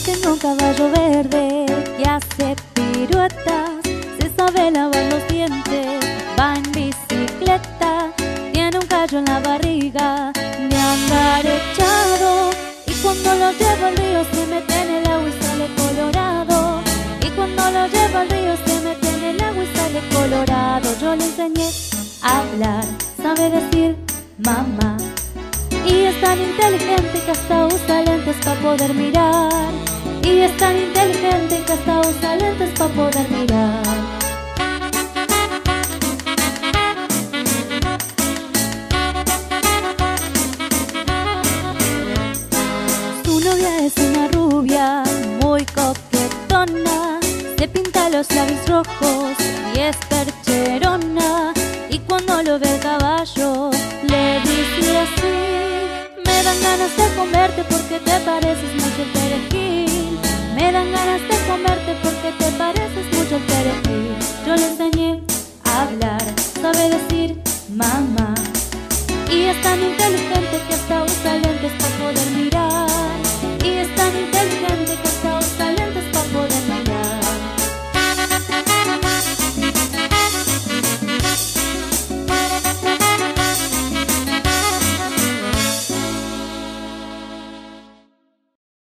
tengo un caballo verde que hace piruetas, se sabe lavar los dientes, va en bicicleta, tiene un callo en la barriga de andar echado. Y cuando lo llevo al río se mete en el agua y sale colorado. Y cuando lo llevo al río se mete en el agua y sale colorado. Yo le enseñé a hablar, sabe decir mamá. Y es tan inteligente que hasta usa lentes para poder mirar. Y es tan inteligente que hasta usa lentes para poder mirar. Su novia es una rubia muy coquetona, se pinta los labios rojos y es percherona. Y cuando lo ve el caballo le dice así: me dan ganas de comerte porque te pareces mucho al perejil. Me dan ganas de comerte porque te pareces mucho al perejil. Yo le enseñé